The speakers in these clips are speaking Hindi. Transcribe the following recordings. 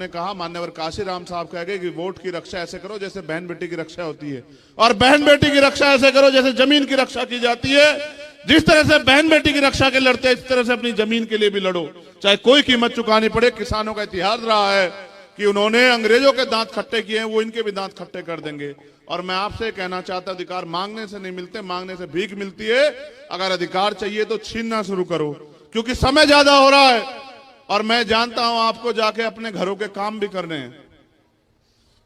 ने कहा, मान्यवर काशीराम साहब कह गए कि वोट की रक्षा ऐसे करो जैसे बहन बेटी की रक्षा होती है, और बहन बेटी की रक्षा ऐसे करो जैसे जमीन की रक्षा की जाती है। जिस तरह से बहन बेटी की रक्षा के लड़ते हैं, इस तरह से अपनी जमीन के लिए भी लड़ो, चाहे कोई कीमत चुकानी पड़े। किसानों का इतिहास रहा है कि उन्होंने अंग्रेजों के दांत खट्टे किए हैं, वो इनके भी दांत खट्टे कर देंगे। और मैं आपसे कहना चाहता, अधिकार मांगने से नहीं मिलते, मांगने से भीख मिलती है। अगर अधिकार चाहिए तो छीनना शुरू करो, क्योंकि समय ज्यादा हो रहा है। और मैं जानता हूं आपको जाके अपने घरों के काम भी करने हैं,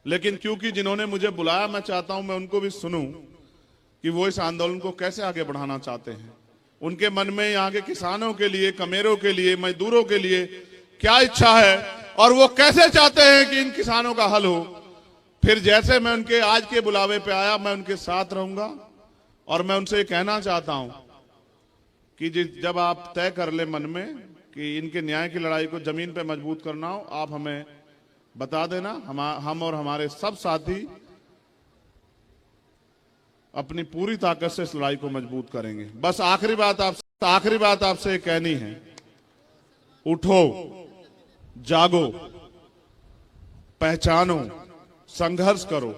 लेकिन क्योंकि जिन्होंने मुझे बुलाया, मैं चाहता हूं मैं उनको भी सुनूं कि वो इस आंदोलन को कैसे आगे बढ़ाना चाहते हैं। उनके मन में यहाँ के किसानों के लिए, कमेरों के लिए, मजदूरों के लिए क्या इच्छा है, और वो कैसे चाहते हैं कि इन किसानों का हल हो। फिर जैसे मैं उनके आज के बुलावे पे आया, मैं उनके साथ रहूंगा। और मैं उनसे कहना चाहता हूं कि जब आप तय कर ले मन में कि इनके न्याय की लड़ाई को जमीन पे मजबूत करना हो, आप हमें बता देना। हम और हमारे सब साथी अपनी पूरी ताकत से इस लड़ाई को मजबूत करेंगे। बस आखिरी बात आपसे कहनी है, उठो, जागो, पहचानो, संघर्ष करो,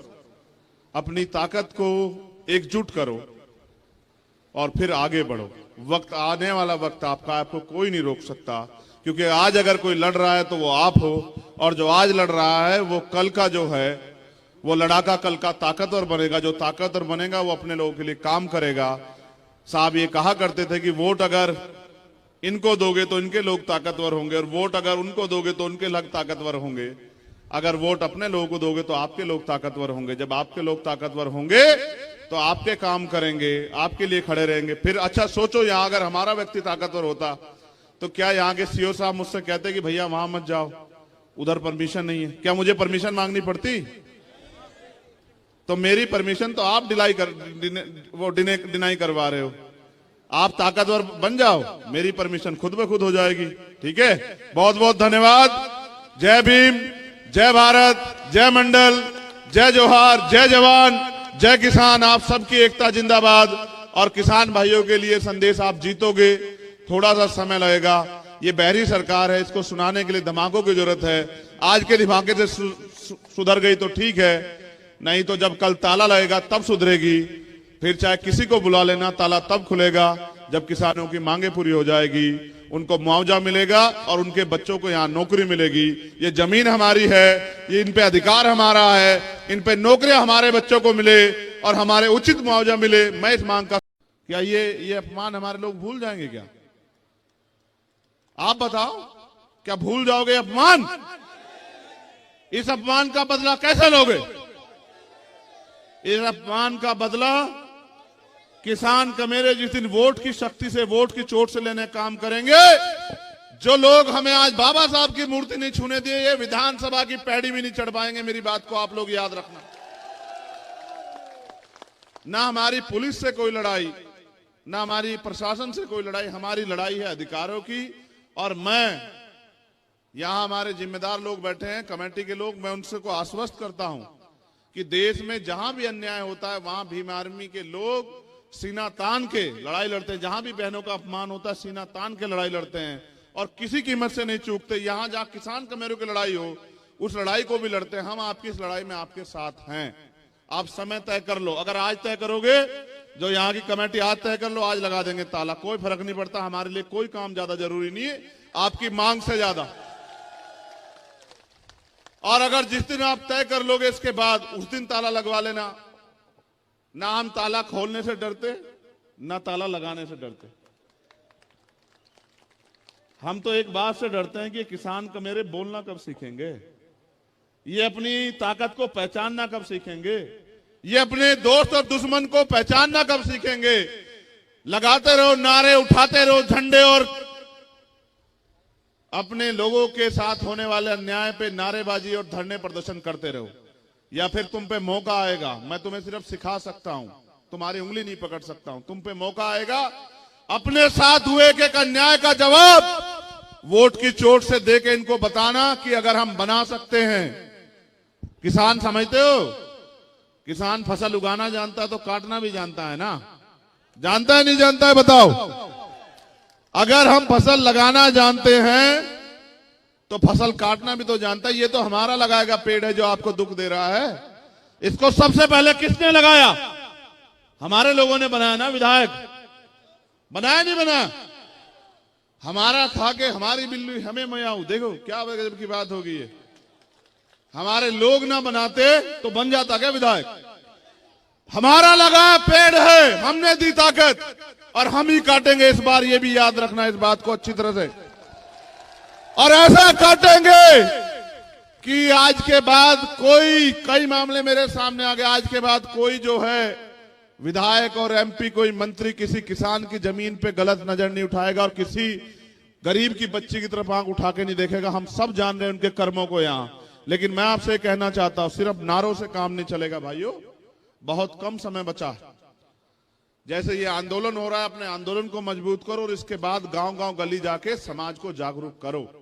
अपनी ताकत को एकजुट करो और फिर आगे बढ़ो। वक्त आने वाला वक्त आपका, आपको कोई नहीं रोक सकता, क्योंकि आज अगर कोई लड़ रहा है तो वो आप हो, और जो आज लड़ रहा है वो कल का जो है वो लड़ाका कल का ताकतवर बनेगा। जो ताकतवर बनेगा वो अपने लोगों के लिए काम करेगा। साहब ये कहा करते थे कि वोट अगर इनको दोगे तो इनके लोग ताकतवर होंगे, और वोट अगर उनको दोगे तो उनके लोग ताकतवर होंगे। अगर वोट अपने लोगों को दोगे तो आपके लोग ताकतवर होंगे। जब आपके लोग ताकतवर होंगे तो आपके काम करेंगे, आपके लिए खड़े रहेंगे। फिर अच्छा सोचो, यहां अगर हमारा व्यक्ति ताकतवर होता तो क्या यहाँ के सीओ साहब मुझसे कहते कि भैया वहां मत जाओ, उधर परमिशन नहीं है? क्या मुझे परमिशन मांगनी पड़ती? तो मेरी परमिशन तो आप डिनाई करवा रहे हो। आप ताकतवर बन जाओ, मेरी परमिशन खुद ब खुद हो जाएगी। ठीक है, बहुत बहुत धन्यवाद। जय भीम, जय भारत, जय मंडल, जय जोहार, जय जवान, जय किसान। आप सबकी एकता जिंदाबाद। और किसान भाइयों के लिए संदेश आप जीतोगे, थोड़ा सा समय लगेगा। ये बहरी सरकार है, इसको सुनाने के लिए दिमागों की जरूरत है। आज के दिमागे से सुधर गई तो ठीक है, नहीं तो जब कल ताला लगेगा तब सुधरेगी। फिर चाहे किसी को बुला लेना, ताला तब खुलेगा जब किसानों की मांगे पूरी हो जाएगी, उनको मुआवजा मिलेगा और उनके बच्चों को यहाँ नौकरी मिलेगी। ये जमीन हमारी है, ये इन पे अधिकार हमारा है, इन पे नौकरियां हमारे बच्चों को मिले और हमारे उचित मुआवजा मिले। मैं इस मांग का, क्या ये अपमान हमारे लोग भूल जाएंगे क्या? आप बताओ, क्या भूल जाओगे अपमान? इस अपमान का बदला कैसे लोगे? इस अपमान का बदला किसान कमेरे जिस दिन वोट की शक्ति से, वोट की चोट से लेने काम करेंगे। जो लोग हमें आज बाबा साहब की मूर्ति नहीं छूने दिए, ये विधानसभा की पैड़ी भी नहीं चढ़ पाएंगे। मेरी बात को आप लोग याद रखना। ना हमारी पुलिस से कोई लड़ाई, ना हमारी प्रशासन से कोई लड़ाई, हमारी लड़ाई है अधिकारों की। और मैं यहां हमारे जिम्मेदार लोग बैठे हैं, कमेटी के लोग, मैं उनसे को आश्वस्त करता हूं कि देश में जहां भी अन्याय होता है वहां भीम आर्मी के लोग सीना तान के लड़ाई लड़ते हैं। जहां भी बहनों का अपमान होता है सीना तान के लड़ाई लड़ते हैं और किसी कीमत से नहीं चूकते। यहां जहां किसान कमेरों की लड़ाई हो, उस लड़ाई को भी लड़ते हैं। हम आपकी इस लड़ाई में आपके साथ हैं। आप समय तय कर लो। अगर आज तय करोगे, जो यहाँ की कमेटी आज तय कर लो, आज लगा देंगे ताला, कोई फर्क नहीं पड़ता। हमारे लिए कोई काम ज्यादा जरूरी नहीं है आपकी मांग से ज्यादा। और अगर जिस दिन आप तय कर लोगे इसके बाद उस दिन ताला लगवा लेना। ना हम ताला खोलने से डरते, ना ताला लगाने से डरते। हम तो एक बात से डरते हैं कि किसान कमेरे बोलना कब सीखेंगे, ये अपनी ताकत को पहचानना कब सीखेंगे, ये अपने दोस्त और दुश्मन को पहचानना कब सीखेंगे। लगाते रहो नारे, उठाते रहो झंडे और अपने लोगों के साथ होने वाले अन्याय पे नारेबाजी और धरने प्रदर्शन करते रहो, या फिर तुम पे मौका आएगा। मैं तुम्हें सिर्फ सिखा सकता हूं, तुम्हारी उंगली नहीं पकड़ सकता हूं। तुम पे मौका आएगा अपने साथ हुए एक अन्याय का जवाब वोट की चोट से देके इनको बताना कि अगर हम बना सकते हैं। किसान समझते हो, किसान फसल उगाना जानता है तो काटना भी जानता है ना? जानता है नहीं जानता है बताओ? अगर हम फसल लगाना जानते हैं तो फसल काटना भी तो जानता है। ये तो हमारा लगाएगा पेड़ है जो आपको दुख दे रहा है। इसको सबसे पहले किसने लगाया? हमारे लोगों ने बनाया ना, विधायक बनाया नहीं बनाया? हमारा खा के हमारी बिल्ली हमें मयाऊ। देखो क्या गजब की बात होगी ये। हमारे लोग ना बनाते तो बन जाता क्या विधायक? हमारा लगा पेड़ है, हमने दी ताकत और हम ही काटेंगे इस बार। ये भी याद रखना इस बात को अच्छी तरह से। और ऐसा काटेंगे कि आज के बाद कोई, कई मामले मेरे सामने आ गए, आज के बाद कोई जो है विधायक और एमपी, कोई मंत्री किसी किसान की जमीन पे गलत नजर नहीं उठाएगा और किसी गरीब की बच्ची की तरफ आंख उठा के नहीं देखेगा। हम सब जान रहे हैं उनके कर्मों को यहां। लेकिन मैं आपसे कहना चाहता हूं, सिर्फ नारों से काम नहीं चलेगा भाइयों। बहुत कम समय बचा। जैसे ये आंदोलन हो रहा है, अपने आंदोलन को मजबूत करो और इसके बाद गांव गांव गली जाके समाज को जागरूक करो।